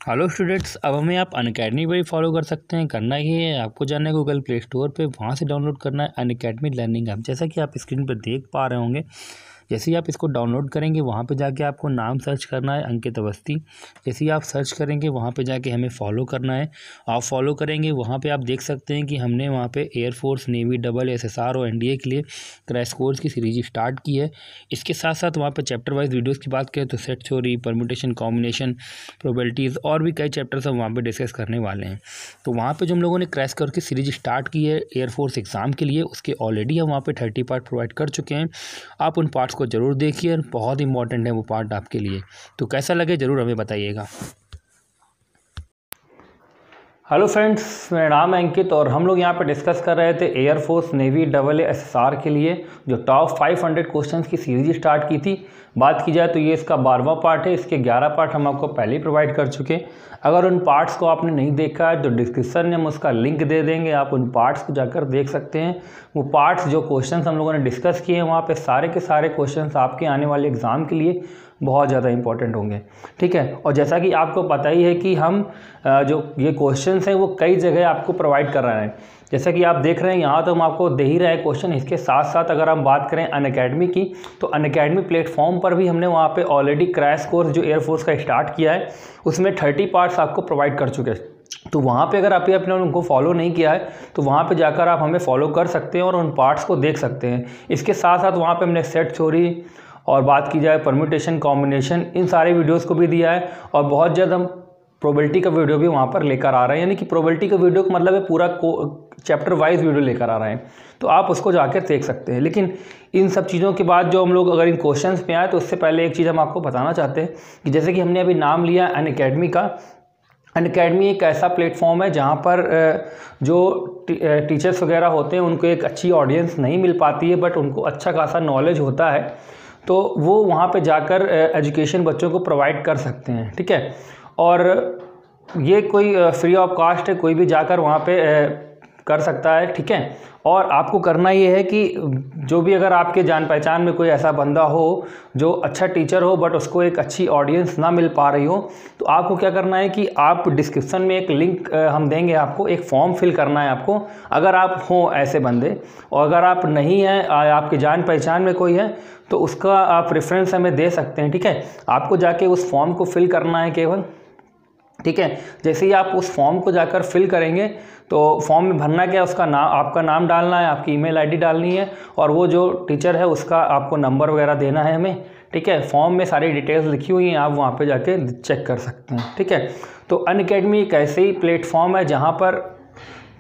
Hello students, अब हमें आप अनअकैडमी पर ही फॉलो कर सकते हैं। करना ये है, आपको जाना है गूगल प्ले स्टोर पे, वहाँ से डाउनलोड करना है अनअकैडमी लर्निंग ऐप। जैसा कि आप स्क्रीन पर देख पा रहे होंगे, जैसे ही आप इसको डाउनलोड करेंगे वहाँ पे जाके आपको नाम सर्च करना है अंकित अवस्थी। जैसे ही आप सर्च करेंगे वहाँ पे जाके हमें फॉलो करना है। आप फॉलो करेंगे वहाँ पे आप देख सकते हैं कि हमने वहाँ पे एयरफोर्स, नेवी, डबल SSR और NDA के लिए क्रैश कोर्स की सीरीज स्टार्ट की है। इसके साथ साथ वहाँ पे चैप्टर वाइज वीडियोज़ की बात करें तो set theory, permutation, combination, probabilities और भी कई चैप्टर्स हम वहाँ पे डिस्कस करने वाले हैं। तो वहाँ पे जो हम लोगों ने क्रैश कोर्स की सीरीज स्टार्ट की है एयरफोर्स एग्ज़ाम के लिए, उसके ऑलरेडी हम वहाँ पे 30 पार्ट प्रोवाइड कर चुके हैं। आप उन पार्ट्स को ज़रूर देखिए, बहुत इंपॉर्टेंट है वो पार्ट आपके लिए। तो कैसा लगे ज़रूर हमें बताइएगा। हेलो फ्रेंड्स, मेरा नाम है अंकित और हम लोग यहाँ पे डिस्कस कर रहे थे एयरफोर्स, नेवी, डबल SSR के लिए जो टॉप 500 क्वेश्चंस की सीरीज स्टार्ट की थी। बात की जाए तो ये इसका 12वां पार्ट है। इसके 11 पार्ट हम आपको पहले ही प्रोवाइड कर चुके हैं। अगर उन पार्ट्स को आपने नहीं देखा है तो डिस्क्रिप्शन में हम उसका लिंक दे देंगे, आप उन पार्ट्स को जाकर देख सकते हैं। वो पार्ट्स जो क्वेश्चंस हम लोगों ने डिस्कस किए हैं वहाँ पे सारे के सारे क्वेश्चंस आपके आने वाले एग्ज़ाम के लिए बहुत ज़्यादा इंपॉर्टेंट होंगे, ठीक है। और जैसा कि आपको पता ही है कि हम जो ये क्वेश्चंस हैं वो कई जगह आपको प्रोवाइड कर रहे हैं। जैसा कि आप देख रहे हैं यहाँ तो हम आपको दे ही रहे हैं क्वेश्चन। इसके साथ साथ अगर हम बात करें अनअकैडमी की, तो अनअकैडमी प्लेटफॉर्म पर भी हमने वहाँ पे ऑलरेडी क्रैश कोर्स जो एयरफोर्स का स्टार्ट किया है उसमें 30 पार्ट्स आपको प्रोवाइड कर चुके हैं। तो वहाँ पे अगर आपने उनको फॉलो नहीं किया है तो वहाँ पे जाकर आप हमें फॉलो कर सकते हैं और उन पार्ट्स को देख सकते हैं। इसके साथ साथ वहाँ पे हमने सेट थ्योरी और बात की जाए परम्यूटेशन, कॉम्बिनेशन, इन सारे वीडियोस को भी दिया है। और बहुत जल्द हम प्रोबेबिलिटी का वीडियो भी वहाँ पर लेकर आ रहे हैं, यानी कि प्रोबेबिलिटी का वीडियो का मतलब है पूरा चैप्टर वाइज वीडियो लेकर आ रहे हैं, तो आप उसको जाकर देख सकते हैं। लेकिन इन सब चीज़ों के बाद जो हम लोग अगर इन क्वेश्चंस पे आए तो उससे पहले एक चीज़ हम आपको बताना चाहते हैं कि जैसे कि हमने अभी नाम लिया अनअकैडमी का। अनअकैडमी एक ऐसा प्लेटफॉर्म है जहाँ पर जो टीचर्स वगैरह होते हैं उनको एक अच्छी ऑडियंस नहीं मिल पाती है, बट उनको अच्छा खासा नॉलेज होता है, तो वो वहाँ पे जाकर एजुकेशन बच्चों को प्रोवाइड कर सकते हैं, ठीक है। और ये कोई फ्री ऑफ कास्ट है, कोई भी जाकर वहाँ पे कर सकता है, ठीक है। और आपको करना ये है कि जो भी अगर आपके जान पहचान में कोई ऐसा बंदा हो जो अच्छा टीचर हो बट उसको एक अच्छी ऑडियंस ना मिल पा रही हो, तो आपको क्या करना है कि आप डिस्क्रिप्शन में एक लिंक हम देंगे आपको, एक फॉर्म फिल करना है आपको। अगर आप हो ऐसे बंदे और अगर आप नहीं हैं, आपके जान पहचान में कोई है, तो उसका आप रेफरेंस हमें दे सकते हैं, ठीक है। आपको जाके उस फॉर्म को फिल करना है केवल, ठीक है। जैसे ही आप उस फॉर्म को जाकर फिल करेंगे तो फॉर्म में भरना क्या है, उसका नाम, आपका नाम डालना है, आपकी ईमेल आईडी डालनी है और वो जो टीचर है उसका आपको नंबर वगैरह देना है हमें, ठीक है। फॉर्म में सारी डिटेल्स लिखी हुई हैं, आप वहाँ पे जाके चेक कर सकते हैं, ठीक है। तो अनअकैडमी एक ऐसे ही प्लेटफॉर्म है जहाँ पर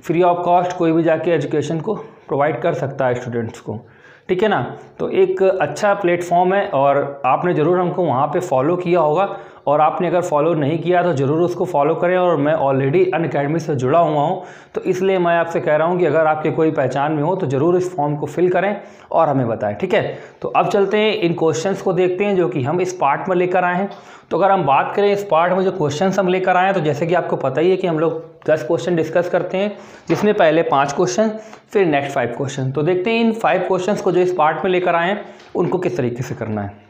फ्री ऑफ कॉस्ट कोई भी जाके एजुकेशन को प्रोवाइड कर सकता है स्टूडेंट्स को, ठीक है ना। तो एक अच्छा प्लेटफॉर्म है और आपने ज़रूर हमको वहाँ पे फॉलो किया होगा, और आपने अगर फॉलो नहीं किया तो ज़रूर उसको फॉलो करें। और मैं ऑलरेडी अनअकैडमी से जुड़ा हुआ हूँ, तो इसलिए मैं आपसे कह रहा हूँ कि अगर आपके कोई पहचान में हो तो ज़रूर इस फॉर्म को फिल करें और हमें बताएं, ठीक है। तो अब चलते हैं इन क्वेश्चंस को देखते हैं जो कि हम इस पार्ट में लेकर आए हैं। तो अगर हम बात करें इस पार्ट में जो क्वेश्चंस हम लेकर आए हैं, तो जैसे कि आपको पता ही है कि हम लोग 10 क्वेश्चन डिस्कस करते हैं, जिसमें पहले 5 क्वेश्चन, फिर नेक्स्ट 5 क्वेश्चन। तो देखते हैं इन 5 क्वेश्चंस को जो इस पार्ट में लेकर आए हैं उनको किस तरीके से करना है।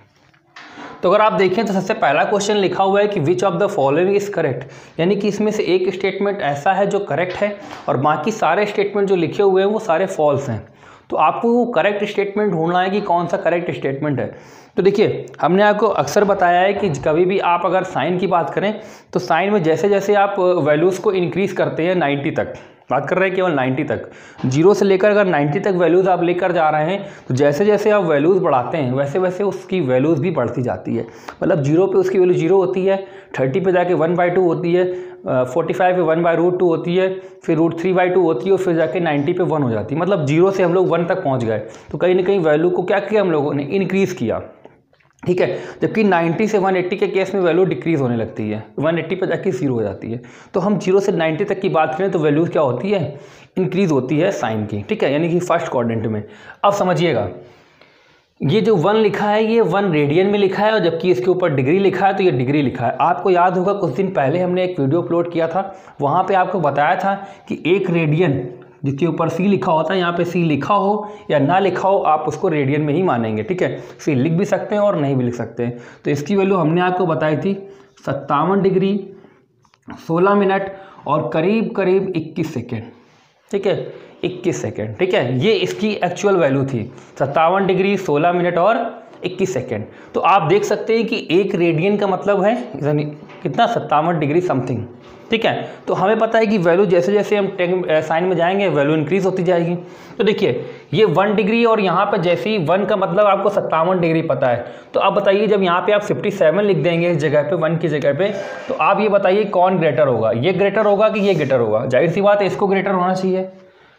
तो अगर आप देखें तो सबसे पहला क्वेश्चन लिखा हुआ है कि which of the following is correct, यानी कि इसमें से एक स्टेटमेंट ऐसा है जो करेक्ट है और बाकी सारे स्टेटमेंट जो लिखे हुए हैं वो सारे फॉल्स हैं। तो आपको वो करेक्ट स्टेटमेंट ढूंढना है कि कौन सा करेक्ट स्टेटमेंट है। तो देखिए, हमने आपको अक्सर बताया है कि कभी भी आप अगर साइन की बात करें तो साइन में जैसे जैसे आप वैल्यूज़ को इंक्रीज़ करते हैं 90 तक, बात कर रहे हैं केवल 90 तक, 0 से लेकर अगर 90 तक वैल्यूज़ आप लेकर जा रहे हैं, तो जैसे जैसे आप वैल्यूज़ बढ़ाते हैं वैसे वैसे उसकी वैल्यूज़ भी बढ़ती जाती है। मतलब 0 पे उसकी वैल्यू 0 होती है, 30 पे जाके 1/2 होती है, 45 पे 1/√2 होती है, फिर √3/2 होती है और फिर जाके 90 पे 1 हो जाती है। मतलब 0 से हम लोग 1 तक पहुँच गए, तो कहीं ना कहीं वैल्यू को क्या किया हम लोगों ने, इंक्रीज़ किया, ठीक है। जबकि 90 से 180 के केस में वैल्यू डिक्रीज़ होने लगती है, 180 पर जाके 0 हो जाती है। तो हम 0 से 90 तक की बात करें तो वैल्यूज़ क्या होती है, इंक्रीज़ होती है साइन की, ठीक है, यानी कि फर्स्ट क्वाड्रेंट में। अब समझिएगा, ये जो 1 लिखा है ये 1 रेडियन में लिखा है और जबकि इसके ऊपर डिग्री लिखा है तो ये डिग्री लिखा है। आपको याद होगा कुछ दिन पहले हमने एक वीडियो अपलोड किया था, वहाँ पे आपको बताया था कि 1 रेडियन जिसके ऊपर C लिखा होता है, यहाँ पे C लिखा हो या ना लिखा हो आप उसको रेडियन में ही मानेंगे, ठीक है। C लिख भी सकते हैं और नहीं भी लिख सकते हैं। तो इसकी वैल्यू हमने आपको बताई थी 57 डिग्री 16 मिनट और करीब करीब 21 सेकेंड, ठीक है, 21 सेकेंड, ठीक है, ये इसकी एक्चुअल वैल्यू थी, 57 डिग्री 16 मिनट और 21 सेकेंड। तो आप देख सकते हैं कि एक रेडियन का मतलब है कितना, 57 डिग्री समथिंग, ठीक है। तो हमें पता है कि वैल्यू जैसे जैसे हम साइन में जाएंगे वैल्यू इंक्रीज होती जाएगी। तो देखिए ये 1 डिग्री और यहाँ पर जैसे ही 1 का मतलब आपको 57 डिग्री पता है, तो आप बताइए जब यहाँ पे आप 57 लिख देंगे इस जगह पे 1 की जगह पे, तो आप ये बताइए कौन ग्रेटर होगा, ये ग्रेटर होगा कि ये ग्रेटर होगा। जाहिर सी बात है इसको ग्रेटर होना चाहिए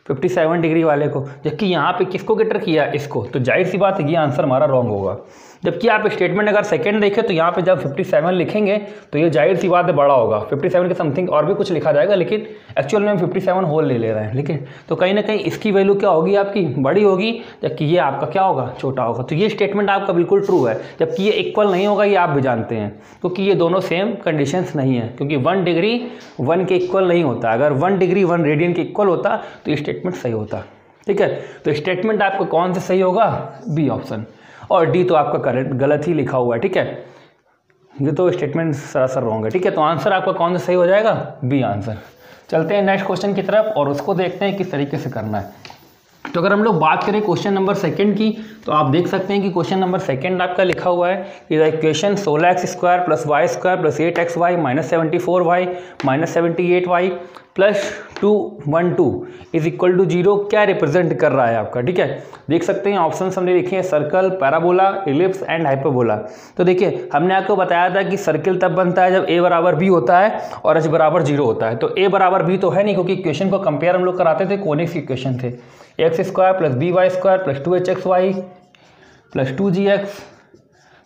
57 डिग्री वाले को, जबकि यहाँ पे किसको ग्रेटर किया, इसको, तो जाहिर सी बात है ये आंसर हमारा रॉन्ग होगा। जबकि आप स्टेटमेंट अगर सेकंड देखें तो यहाँ पे जब 57 लिखेंगे तो ये जाहिर सी बात है बड़ा होगा, 57 के समथिंग और भी कुछ लिखा जाएगा, लेकिन एक्चुअल में हम 57 होल ले रहे हैं, लेकिन तो कहीं ना कहीं इसकी वैल्यू क्या होगी, आपकी बड़ी होगी, जबकि ये आपका क्या होगा, छोटा होगा। तो ये स्टेटमेंट आपका बिल्कुल ट्रू है, जबकि ये इक्वल नहीं होगा, ये आप भी जानते हैं, क्योंकि ये दोनों सेम कंडीशंस नहीं है, क्योंकि 1 डिग्री 1 के इक्वल नहीं होता। अगर 1 डिग्री 1 रेडियन के इक्वल होता तो ये स्टेटमेंट सही होता, ठीक है। तो स्टेटमेंट आपका कौन सा सही होगा, बी ऑप्शन, और डी तो आपका गलत ही लिखा हुआ है, ठीक है, ये तो स्टेटमेंट सरासर रॉन्ग है, ठीक है। तो आंसर आपका कौन सा सही हो जाएगा, बी आंसर। चलते हैं नेक्स्ट क्वेश्चन की तरफ और उसको देखते हैं किस तरीके से करना है। तो अगर हम लोग बात करें क्वेश्चन नंबर सेकंड की, तो आप देख सकते हैं कि क्वेश्चन नंबर सेकंड आपका लिखा हुआ है कि the equation 16x² + y² + 8xy - 74y - 78y + 212 = 0 क्या रिप्रेजेंट कर रहा है आपका, ठीक है। देख सकते हैं ऑप्शन हमने लिखे हैं, circle, parabola, ellipse and hyperbola. तो देखिए हमने आपको बताया था कि सर्कल तब बनता है जब a = b होता है और h = 0 होता है। तो a = b तो है नहीं, क्योंकि इक्वेशन को कंपेयर हम लोग कराते थे, कोनिक्स इक्वेशन थे, x² + by² + 2hxy + 2gx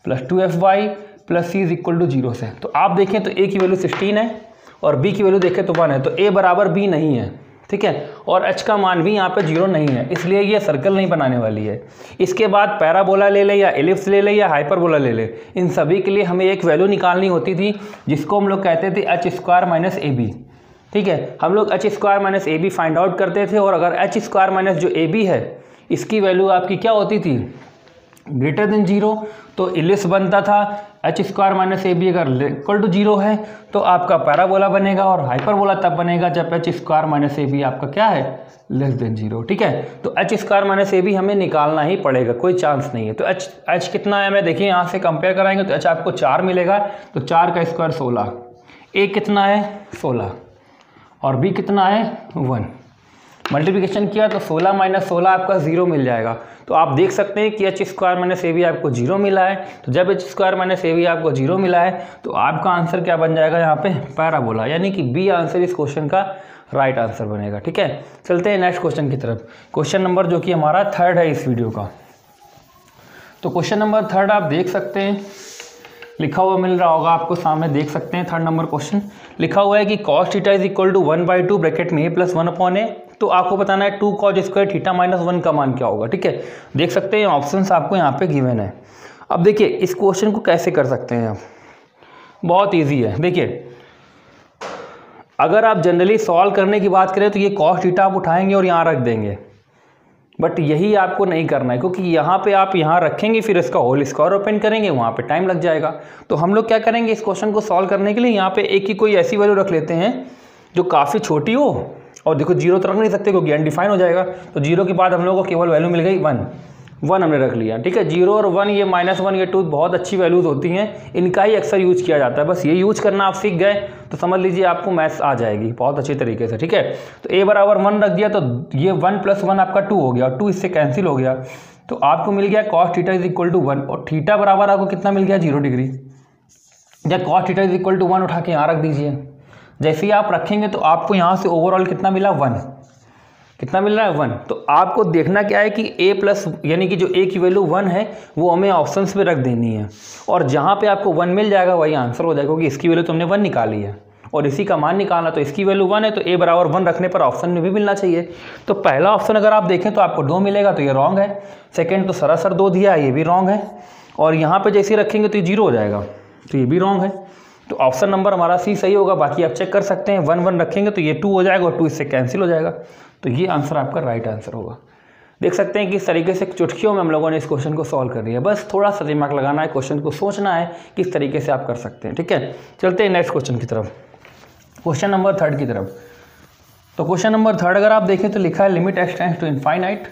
+ 2fy + c = 0 से। तो आप देखें तो a की वैल्यू 16 है और b की वैल्यू देखें तो 1 है, तो a = b नहीं है, ठीक है, और h का मान भी यहाँ पे 0 नहीं है, इसलिए ये सर्कल नहीं बनाने वाली है। इसके बाद पैराबोला ले ले या एलिप्स ले ले या हाइपरबोला ले ले, इन सभी के लिए हमें एक वैल्यू निकालनी होती थी जिसको हम लोग कहते थे h² - ab, ठीक है। हम लोग h² - ab फाइंड आउट करते थे, और अगर h² - जो ab है इसकी वैल्यू आपकी क्या होती थी, ग्रेटर देन 0, तो इलिप्स बनता था। h² - ab अगर इक्वल टू 0 है तो आपका पैराबोला बनेगा, और हाइपरबोला तब बनेगा जब h² - ab आपका क्या है, लेस देन 0, ठीक है। तो h² - ab हमें निकालना ही पड़ेगा, कोई चांस नहीं है। तो h कितना है, मैं देखिए यहाँ से कंपेयर कराएंगे तो h आपको 4 मिलेगा, तो 4 का स्क्वायर 16, a कितना है 16 और b कितना है 1, मल्टीप्लिकेशन किया तो 16 - 16 आपका 0 मिल जाएगा। तो आप देख सकते हैं कि h² - ab आपको 0 मिला है। तो जब h² - ab आपको 0 मिला है तो आपका आंसर क्या बन जाएगा यहाँ पे, पैराबोला, यानी कि बी आंसर इस क्वेश्चन का राइट आंसर बनेगा, ठीक है। चलते हैं नेक्स्ट क्वेश्चन की तरफ, क्वेश्चन नंबर जो कि हमारा 3rd है इस वीडियो का। तो क्वेश्चन नंबर 3rd आप देख सकते हैं, लिखा हुआ मिल रहा होगा आपको सामने, देख सकते हैं 3rd नंबर क्वेश्चन लिखा हुआ है कि cos θ = 1/2 ब्रैकेट में a + 1/a। तो आपको बताना है 2 cos² θ - 1 का मान क्या होगा, ठीक है। देख सकते हैं ऑप्शंस आपको यहाँ पे गिवन है। अब देखिए इस क्वेश्चन को कैसे कर सकते हैं आप, बहुत ईजी है। देखिए अगर आप जनरली सॉल्व करने की बात करें तो ये cos θ आप उठाएंगे और यहाँ रख देंगे, बट यही आपको नहीं करना है, क्योंकि यहाँ पे आप यहाँ रखेंगे फिर इसका होल स्क्वायर ओपन करेंगे, वहाँ पे टाइम लग जाएगा। तो हम लोग क्या करेंगे, इस क्वेश्चन को सॉल्व करने के लिए यहाँ पे एक की कोई ऐसी वैल्यू रख लेते हैं जो काफ़ी छोटी हो, और देखो 0 तो रख नहीं सकते क्योंकि अनडिफाइन हो जाएगा। तो 0 के बाद हम लोग को केवल वैल्यू मिल गई 1 हमने रख लिया, ठीक है। 0 और 1 ये -1 ये 2 बहुत अच्छी वैल्यूज़ होती हैं, इनका ही अक्सर यूज किया जाता है। बस ये यूज करना आप सीख गए तो समझ लीजिए आपको मैथ्स आ जाएगी बहुत अच्छी तरीके से, ठीक है। तो a = 1 रख दिया तो ये 1 + 1 आपका 2 हो गया, 2 इससे कैंसिल हो गया, तो आपको मिल गया cos θ = 1, और थीटा बराबर आपको कितना मिल गया 0 डिग्री। या cos θ = 1 उठा के यहाँ रख दीजिए, जैसे ही आप रखेंगे तो आपको यहाँ से ओवरऑल कितना मिला 1, कितना मिल रहा है 1। तो आपको देखना क्या है कि a+ यानी कि जो a की वैल्यू 1 है वो हमें ऑप्शंस पे रख देनी है, और जहाँ पे आपको 1 मिल जाएगा वही आंसर हो जाएगा, क्योंकि इसकी वैल्यू तुमने 1 निकाली है और इसी का मान निकालना, तो इसकी वैल्यू 1 है तो a = 1 रखने पर ऑप्शन में भी मिलना चाहिए। तो पहला ऑप्शन अगर आप देखें तो आपको 2 मिलेगा, तो ये रॉन्ग है। सेकेंड तो सरासर 2 दिया है, ये भी रॉन्ग है, और यहाँ पर जैसे रखेंगे तो ये 0 हो जाएगा, तो ये भी रॉन्ग है। तो ऑप्शन नंबर हमारा सी सही होगा, बाकी आप चेक कर सकते हैं। 1 1 रखेंगे तो ये 2 हो जाएगा और 2 इससे कैंसिल हो जाएगा, तो ये आंसर आपका राइट आंसर होगा। देख सकते हैं कि इस तरीके से चुटकियों में हम लोगों ने इस क्वेश्चन को सॉल्व कर लिया। बस थोड़ा सा दिमाग लगाना है, क्वेश्चन को सोचना है किस तरीके से आप कर सकते हैं, ठीक है। चलते हैं नेक्स्ट क्वेश्चन की तरफ। क्वेश्चन नंबर 3 की तरफ। तो क्वेश्चन नंबर 3 अगर आप देखें तो लिखा है limit x tends to infinite,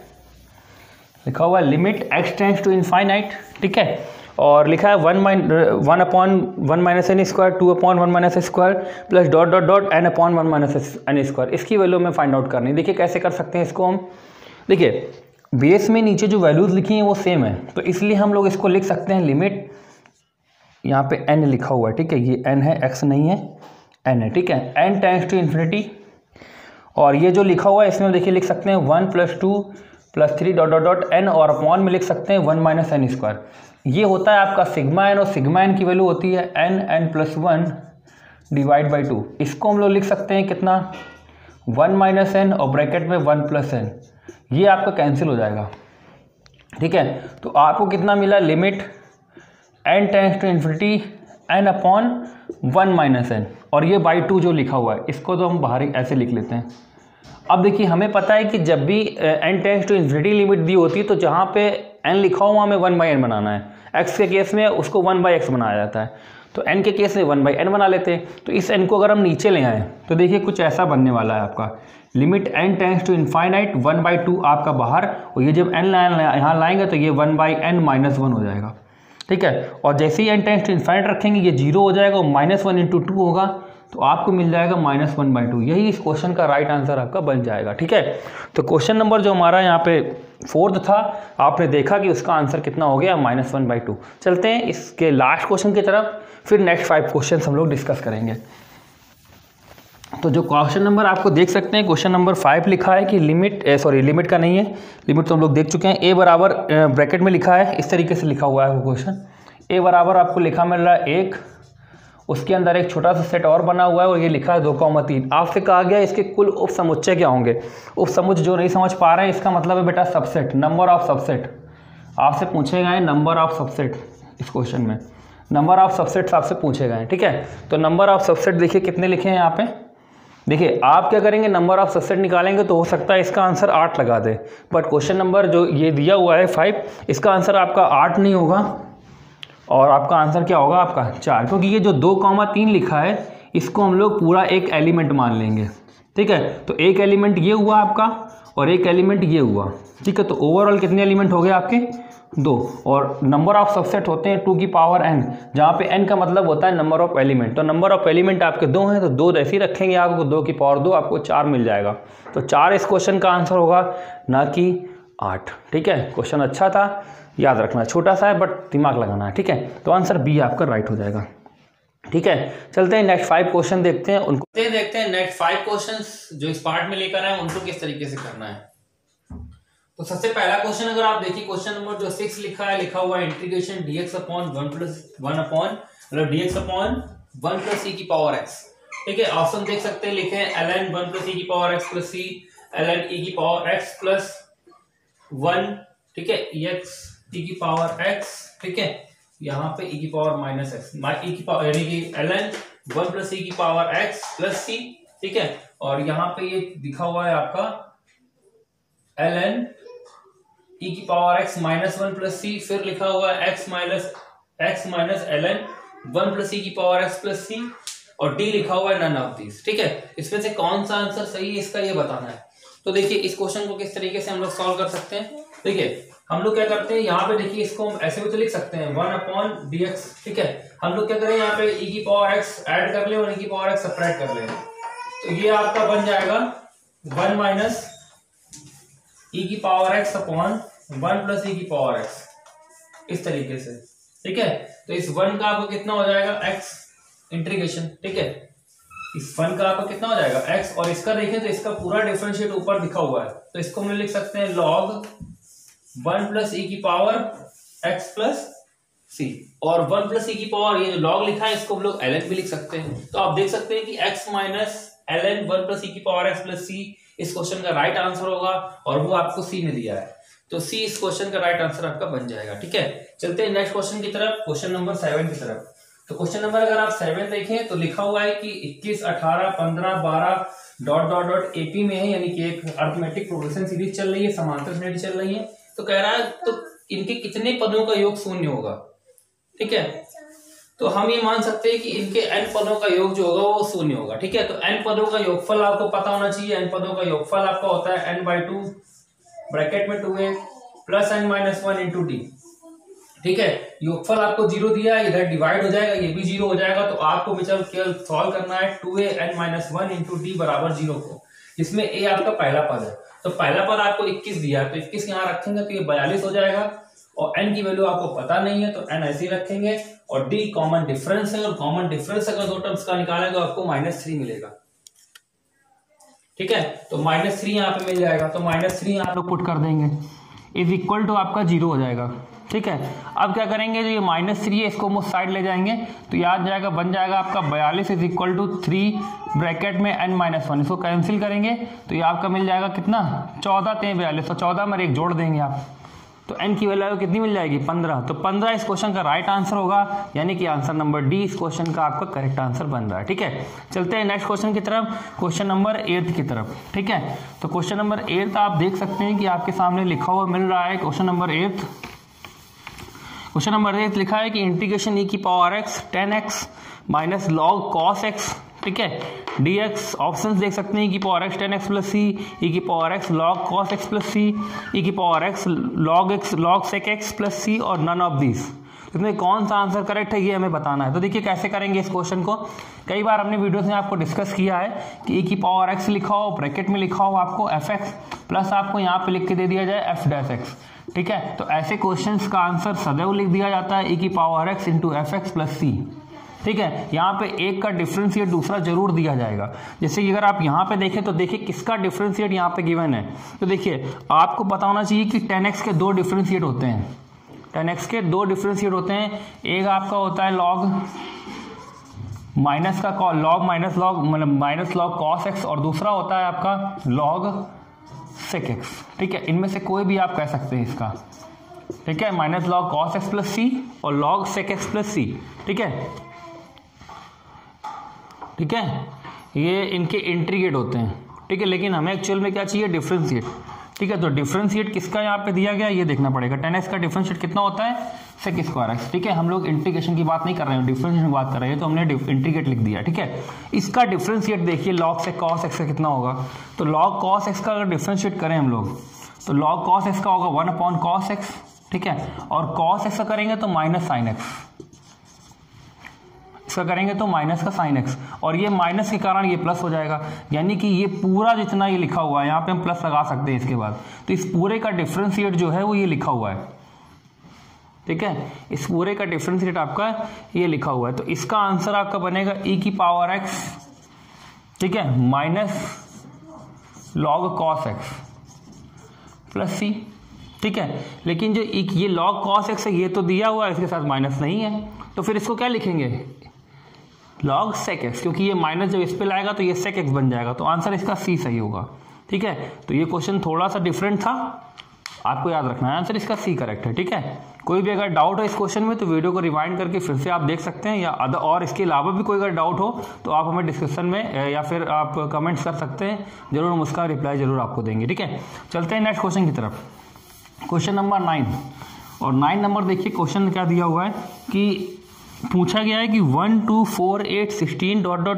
लिखा हुआ है limit x tends to infinite, ठीक है। और लिखा है 1/1 minus n square, 2/1 minus square plus dot dot dot n upon 1 minus n square. इसकी वैल्यू में फाइंड आउट करनी। देखिए कैसे कर सकते हैं इसको हम। देखिए बेस में नीचे जो वैल्यूज लिखी हैं वो सेम है, तो इसलिए हम लोग इसको लिख सकते हैं लिमिट, यहाँ पे n लिखा हुआ है, ठीक है, ये n है, x नहीं है, n है, ठीक है, n टेंड्स टू इन्फिनिटी। और ये जो लिखा हुआ है इसमें देखिए लिख सकते हैं 1 + 2 + 3 डॉट डॉट डॉट n, और अपॉन में लिख सकते हैं 1 माइनस एन स्क्वायर। ये होता है आपका सिग्मा n, और सिग्मा n की वैल्यू होती है n+1 डिवाइड बाई 2। इसको हम लोग लिख सकते हैं कितना, 1 माइनस एन और ब्रैकेट में 1 + n, ये आपका कैंसिल हो जाएगा, ठीक है। तो आपको कितना मिला, limit n tends to infinity n upon 1 minus n, और ये बाई 2 जो लिखा हुआ है इसको तो हम बाहर ही ऐसे लिख लेते हैं। अब देखिए हमें पता है कि जब भी n tends to infinity limit दी होती है तो जहाँ पे n लिखा हुआ हमें 1/n बनाना है, x के केस में उसको 1/x बनाया जाता है, तो n के केस में 1/n बना लेते हैं। तो इस n को अगर हम नीचे ले आएँ तो देखिए कुछ ऐसा बनने वाला है आपका, limit n tends to infinite 1/2 आपका बाहर, और ये जब n यहाँ लाएंगे तो ये 1/n - 1 हो जाएगा, ठीक है। और जैसे ही n टेंड्स टू इनफाइनाइट रखेंगे ये 0 हो जाएगा, और -1 × 2 होगा, तो आपको मिल जाएगा -1/2। यही इस क्वेश्चन का राइट आंसर आपका बन जाएगा, ठीक है। तो क्वेश्चन नंबर जो हमारा यहाँ पे 4 था, आपने देखा कि उसका आंसर कितना हो गया, -1/2। चलते हैं इसके लास्ट क्वेश्चन की तरफ, फिर नेक्स्ट 5 क्वेश्चन हम लोग डिस्कस करेंगे। तो जो क्वेश्चन नंबर आपको देख सकते हैं, क्वेश्चन नंबर 5 लिखा है कि लिमिट का नहीं है, लिमिट तो हम लोग देख चुके हैं। a बराबर ब्रैकेट में लिखा है, इस तरीके से लिखा हुआ है वो क्वेश्चन। a बराबर आपको लिखा मिल रहा है 1, उसके अंदर एक छोटा सा सेट और बना हुआ है, और ये लिखा है 2,3। आपसे कहा गया इसके कुल उप समुच्चय क्या होंगे। उप समुच्चय जो नहीं समझ पा रहे हैं, इसका मतलब है बेटा सबसेट, नंबर ऑफ सबसेट। आपसे पूछे गए नंबर ऑफ सबसेट, इस क्वेश्चन में नंबर ऑफ सबसेट्स आपसे पूछे गए, ठीक है। तो नंबर ऑफ सबसेट देखिए कितने लिखे हैं यहाँ पे। देखिए आप क्या करेंगे, नंबर ऑफ सबसेट निकालेंगे तो हो सकता है इसका आंसर 8 लगा दे, बट क्वेश्चन नंबर जो ये दिया हुआ है 5, इसका आंसर आपका 8 नहीं होगा, और आपका आंसर क्या होगा, आपका 4, क्योंकि ये जो 2,3 लिखा है इसको हम लोग पूरा एक एलिमेंट मान लेंगे, ठीक है। तो एक एलिमेंट ये हुआ आपका, और एक एलिमेंट ये हुआ, ठीक है। तो ओवरऑल कितने एलिमेंट हो गए आपके, 2, और नंबर ऑफ सबसेट होते हैं 2 की पावर n, जहाँ पे n का मतलब होता है नंबर ऑफ एलिमेंट। तो नंबर ऑफ एलिमेंट आपके 2 हैं, तो 2 ऐसे ही रखेंगे, आपको 2 की पावर 2, आपको 4 मिल जाएगा। तो 4 इस क्वेश्चन का आंसर होगा, ना कि 8, ठीक है। क्वेश्चन अच्छा था, याद रखना, छोटा सा है बट दिमाग लगाना है, ठीक है। तो आंसर बी आपका राइट हो जाएगा, ठीक है। चलते हैं नेक्स्ट 5 क्वेश्चन देखते हैं, उनको देखते हैं नेक्स्ट 5 क्वेश्चंस जो इस पार्ट में लेकर आए उनको किस तरीके से करना है। तो सबसे पहला क्वेश्चन अगर आप देखिए, क्वेश्चन नंबर जो 6 लिखा है, लिखा हुआ है इंटीग्रेशन dx अपॉन 1 मतलब dx अपॉन 1 + e की पावर x, ठीक है। ऑप्शन देख सकते हैं, लिखे हैं ln 1 + e की power x + c ln e की पावर x + 1, ठीक है, x e की पावर x, ठीक है। यहाँ पे e की पावर -x, e की पावर यानी कि ln 1 + e की पावर x + c, ठीक है। और यहाँ पे ये दिखा हुआ है आपका ln e की पावर x -1 + c, फिर लिखा हुआ है x माइनस ln 1 + e की पावर x + c, और d लिखा हुआ है नन ऑफ दिस, ठीक है। इसमें से कौन सा आंसर सही है इसका ये बताना है। तो देखिए इस क्वेश्चन को किस तरीके से हम लोग सॉल्व कर सकते हैं। देखिए हम लोग क्या करते हैं, यहाँ पे देखिए इसको हम ऐसे भी तो लिख सकते हैं 1/dx, ठीक है। हम लोग क्या करें, यहाँ पे e की पावर x ऐड कर ले और e की पावर x सब्ट्रैक्ट कर ले, तो ये आपका बन जाएगा 1 - e की पावर x अपॉन 1 + e की पावर x, इस तरीके से, ठीक है। तो इस 1 का आपको कितना हो जाएगा x इंटीग्रेशन, ठीक है। इस 1 का आपका कितना हो जाएगा x, और इसका देखें तो इसका पूरा डिफरेंशिएट ऊपर लिखा हुआ है, तो इसको हम लिख सकते हैं log 1 + e की पावर x + c, और 1 + e की पावर ये जो log लिखा है इसको हम लोग ln भी लिख सकते हैं। तो आप देख सकते हैं कि x - ln 1 + e की पावर x + c इस क्वेश्चन का राइट आंसर होगा, और वो आपको सी में दिया है, तो सी इस क्वेश्चन का राइट आंसर आपका बन जाएगा, ठीक है। चलते हैं नेक्स्ट क्वेश्चन की तरफ, क्वेश्चन नंबर 7 की तरफ। तो क्वेश्चन नंबर अगर आप 7 देखें तो लिखा हुआ है कि 21, 18, 15, 12 डॉट डॉट डॉट एपी में है, यानी कि एक अरिथमेटिक प्रोग्रेशन सीरीज चल रही है, समांतर श्रेणी चल रही है। तो कह रहा है तो इनके कितने पदों का योग 0 होगा, ठीक है। तो हम ये मान सकते हैं कि इनके n पदों का योग जो होगा वो 0 होगा। ठीक है, तो n पदों का योगफल आपको पता होना चाहिए। n पदों का योगफल आपका होता है n/2 ब्रैकेट में 2a plus n-1 into D. ठीक है, योगफल आपको 0 दिया है, इधर डिवाइड हो जाएगा, ये भी 0 हो जाएगा। तो आपको केवल सॉल्व करना है 2a n-1 इंटू डी बराबर 0 को, जिसमें a आपका पहला पद है। तो पहला पद आपको 21 दिया है, तो 21 यहाँ रखेंगे तो ये 42 हो जाएगा। और n की वैल्यू आपको पता नहीं है तो n ऐसे ही रखेंगे। और d कॉमन डिफरेंस है, और कॉमन डिफरेंस अगर दो टर्म्स का निकालेंगे तो आपको -3 मिलेगा। ठीक है, तो -3 यहाँ पे मिल जाएगा, तो -3 यहाँ पे पुट कर देंगे, इज इक्वल टू आपका 0 हो जाएगा। ठीक है, अब क्या करेंगे, जो ये -3 है इसको हम उस साइड ले जाएंगे तो याद जाएगा, बन जाएगा आपका 42 इज इक्वल टू 3 ब्रैकेट में n-1। इसको कैंसिल करेंगे तो ये आपका मिल जाएगा कितना, 14 3 42, तो 14 में एक जोड़ देंगे आप, तो n की वैल्यू कितनी मिल जाएगी, 15। तो 15 इस क्वेश्चन का राइट आंसर होगा, यानी कि आंसर नंबर डी इस क्वेश्चन का आपका करेक्ट आंसर बन रहा है। ठीक है, चलते हैं नेक्स्ट क्वेश्चन की तरफ, क्वेश्चन नंबर 8 की तरफ। ठीक है, तो क्वेश्चन नंबर 8 आप देख सकते हैं कि आपके सामने लिखा हुआ मिल रहा है। क्वेश्चन नंबर 8 लिखा है कि इंटीग्रेशन e की power x 10x minus log cos x, ठीक है, dx। ऑप्शंस देख सकते हैं, e की power x 10x plus c, e की power x log cos x plus c, e की power x log sec x plus c, और none of this. इसमें कौन सा आंसर करेक्ट है ये हमें बताना है। तो देखिए कैसे करेंगे इस क्वेश्चन को। कई बार हमने वीडियोस में आपको डिस्कस किया है कि e की पावर x लिखा हो, ब्रैकेट में लिखा हो आपको fx, प्लस आपको यहाँ पे लिख के दे दिया जाए f डैश x। ठीक है, तो ऐसे क्वेश्चंस का आंसर सदैव लिख दिया जाता है e की power x into fx plus c। ठीक है, यहाँ पे एक का डिफरेंशिएट दूसरा जरूर दिया जाएगा। जैसे कि अगर आप यहाँ पे देखें तो देखिए किसका डिफरेंशिएट यहाँ पे गिवन है। तो देखिए आपको पता होना चाहिए कि 10x के 2 डिफरेंशिएट होते हैं, 10x के 2 डिफरेंशिएट होते हैं। एक आपका होता है लॉग माइनस का लॉग माइनस लॉग मतलब माइनस लॉग कॉस x, और दूसरा होता है आपका लॉग सेक x। ठीक है, इनमें से कोई भी आप कह सकते हैं इसका। ठीक है, minus log cos x plus C और log sec x plus C. ठीक है, ठीक है, ये इनके इंटीग्रेट होते हैं। ठीक है, लेकिन हमें एक्चुअल में क्या चाहिए, डिफरेंशिएट। ठीक है, तो डिफरेंशिएट किसका यहाँ पे दिया गया ये देखना पड़ेगा। 10x का डिफरेंशिएट कितना होता है, सेक स्क्वायर x। ठीक है, हम लोग इंटीग्रेशन की बात नहीं कर रहे हैं, डिफरेंशिएशन की बात कर रहे हैं, तो हमने इंटीग्रेट लिख दिया। ठीक है, इसका डिफरेंशिएट देखिए लॉग से कॉस x का कितना होगा। तो लॉग कॉस x का अगर डिफरेंशिएट करें हम लोग तो लॉग कॉस x का होगा 1/cos x। ठीक है, और कॉस x का करेंगे तो माइनस साइन x, इसका करेंगे तो माइनस का साइन x, और ये माइनस के कारण ये प्लस हो जाएगा। यानी कि ये पूरा जितना ये लिखा हुआ है यहाँ पे हम प्लस लगा सकते हैं इसके बाद। तो इस पूरे का डिफरेंशिएट जो है वो ये लिखा हुआ है। ठीक है, इस पूरे का डिफरेंशिएट आपका ये लिखा हुआ है। तो इसका आंसर आपका बनेगा e की पावर x, ठीक है, minus log cos x plus c। ठीक है, लेकिन जो ये लॉग कॉस x है ये तो दिया हुआ है, इसके साथ माइनस नहीं है, तो फिर इसको क्या लिखेंगे, लॉग सेक x, क्योंकि ये माइनस जब इस पे लाएगा तो ये सेक x बन जाएगा। तो आंसर इसका सी सही होगा। ठीक है, तो ये क्वेश्चन थोड़ा सा डिफरेंट था, आपको याद रखना है, आंसर इसका सी करेक्ट है। ठीक है, कोई भी अगर डाउट है इस क्वेश्चन में तो वीडियो को रिवाइंड करके फिर से आप देख सकते हैं, या और इसके अलावा भी कोई अगर डाउट हो तो आप हमें डिस्क्रिप्शन में या फिर आप कमेंट्स कर सकते हैं, जरूर हम उसका रिप्लाई जरूर आपको देंगे। ठीक है, चलते हैं नेक्स्ट क्वेश्चन की तरफ, क्वेश्चन नंबर 9। और 9 नंबर देखिए क्वेश्चन क्या दिया हुआ है कि पूछा गया है कि 1 2 4 8 16 डॉट डॉट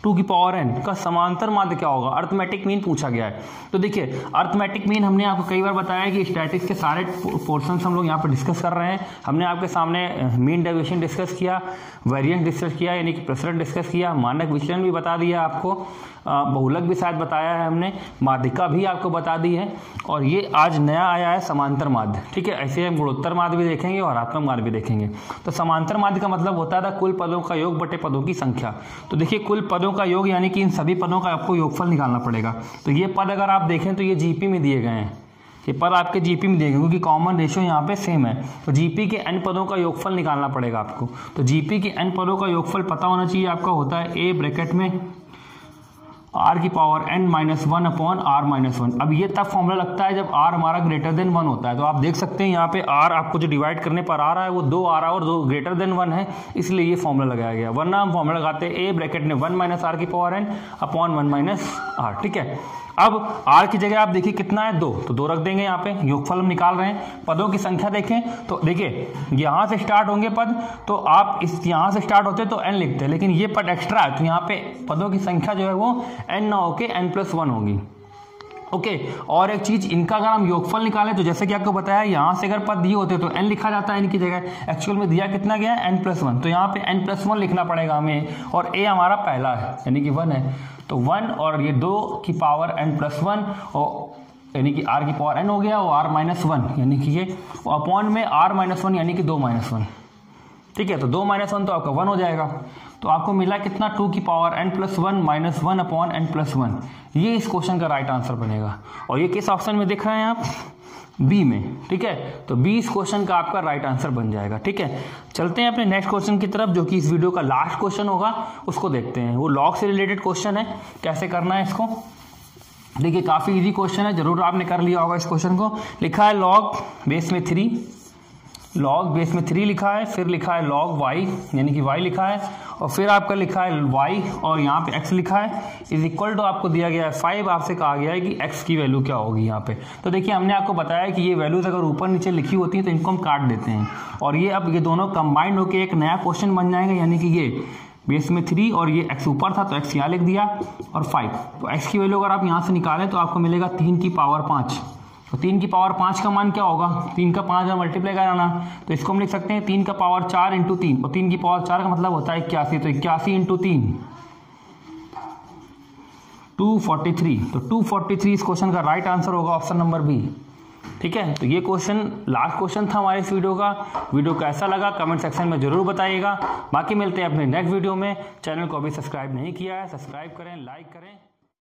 2 की पावर n का समांतर माध्य क्या होगा, अर्थमेटिक मीन पूछा गया है। तो देखिए अर्थमेटिक मीन हमने आपको कई बार बताया कि स्टैटिक्स के सारे पोर्शंस हम लोग यहाँ पर डिस्कस कर रहे हैं। हमने आपके सामने मीन डेविएशन डिस्कस किया, वेरिएंस डिस्कस किया, यानी कि प्रसरण डिस्कस किया, मानक विचलन भी बता दिया आपको, बहुलक भी शायद बताया है हमने, माध्यिका भी आपको बता दी है, और ये आज नया आया है समांतर माध्य। ठीक है, ऐसे हम गुणोत्तर माध्य भी देखेंगे और आत्मक माध्य भी देखेंगे। तो समांतर माध्य का मतलब होता था कुल पदों का योग बटे पदों की संख्या। तो देखिए कुल पदों का योग यानी कि इन सभी पदों का आपको योगफल निकालना पड़ेगा। तो ये पद अगर आप देखें तो ये जीपी में दिए गए हैं, ये पद आपके जीपी में दिए गए क्योंकि कॉमन रेशियो यहाँ पे सेम है। तो जीपी के n पदों का योगफल निकालना पड़ेगा आपको। तो जीपी के n पदों का योगफल पता होना चाहिए आपका, होता है a ब्रैकेट में आर की power n minus one upon r minus one. अब ये तब फॉर्मूला लगता है जब r हमारा ग्रेटर देन 1 होता है। तो आप देख सकते हैं यहाँ पे r आपको जो डिवाइड करने पर आ रहा है वो 2 आ रहा है और 2 ग्रेटर देन 1 है, इसलिए ये फॉर्मूला लगाया गया। वरना हम फॉर्मूला लगाते हैं a ब्रैकेट में 1 माइनस आर की power n upon 1 minus r. ठीक है, अब r की जगह आप देखिए कितना है 2, तो 2 रख देंगे यहाँ पे। योगफल हम निकाल रहे हैं, पदों की संख्या देखें तो देखिए यहाँ से स्टार्ट होंगे पद, तो आप इस यहाँ से स्टार्ट होते तो n लिखते हैं, लेकिन ये पद एक्स्ट्रा है तो यहाँ पे पदों की संख्या जो है वो n ना होके n+1 होगी। ओके, और एक चीज, इनका अगर हम योगफल निकालें तो जैसे कि आपको बताया यहाँ से अगर पद दिए होते तो n लिखा जाता है इनकी जगह, एक्चुअल में दिया कितना गया है n+1, तो यहाँ पे n+1 लिखना पड़ेगा हमें, और a हमारा पहला है यानी कि 1 है, तो 1 और ये 2 की पावर n+1 और यानी कि r की पावर n हो गया और r-1 यानी कि ये अपॉन में r-1 यानी कि 2-1। ठीक है, तो 2-1 तो आपका 1 हो जाएगा, तो आपको मिला कितना 2 की power n+1 minus 1 upon n+1। ये इस क्वेश्चन का राइट आंसर बनेगा, और ये किस ऑप्शन में दिख रहे हैं आप, बी में। ठीक है, तो बी इस क्वेश्चन का आपका राइट आंसर बन जाएगा। ठीक है, चलते हैं अपने नेक्स्ट क्वेश्चन की तरफ, जो कि इस वीडियो का लास्ट क्वेश्चन होगा, उसको देखते हैं। वो लॉग से रिलेटेड क्वेश्चन है, कैसे करना है इसको देखिए, काफी इजी क्वेश्चन है, जरूर आपने कर लिया होगा इस क्वेश्चन को। लिखा है लॉग बेस में 3, लॉग बेस में 3 लिखा है, फिर लिखा है लॉग y यानी कि y लिखा है, और फिर आपका लिखा है y और यहाँ पे x लिखा है, इज इक्वल टू आपको दिया गया है 5। आपसे कहा गया है कि x की वैल्यू क्या होगी यहाँ पे। तो देखिए हमने आपको बताया कि ये वैल्यूज अगर ऊपर नीचे लिखी होती है तो इनको हम काट देते हैं, और ये अब ये दोनों कंबाइंड होकर एक नया क्वेश्चन बन जाएगा, यानी कि ये बेस में 3 और ये x ऊपर था तो x यहाँ लिख दिया और 5। तो x की वैल्यू अगर आप यहाँ से निकालें तो आपको मिलेगा 3 की पावर 5। तो 3 की पावर 5 का मान क्या होगा, 3 का 5 में मल्टीप्लाई कराना, तो इसको हम लिख सकते हैं 3 का पावर 4 इंटू 3, और 3 की पावर 4 का मतलब होता है 81, तो 81 इंटू 3 243। तो 243 इस क्वेश्चन का राइट आंसर होगा ऑप्शन नंबर बी। ठीक है, तो ये क्वेश्चन लास्ट क्वेश्चन था हमारे इस वीडियो का। वीडियो कैसा लगा कमेंट सेक्शन में जरूर बताइएगा। बाकी मिलते हैं अपने नेक्स्ट वीडियो में। चैनल को अभी सब्सक्राइब नहीं किया है, सब्सक्राइब करें, लाइक करें।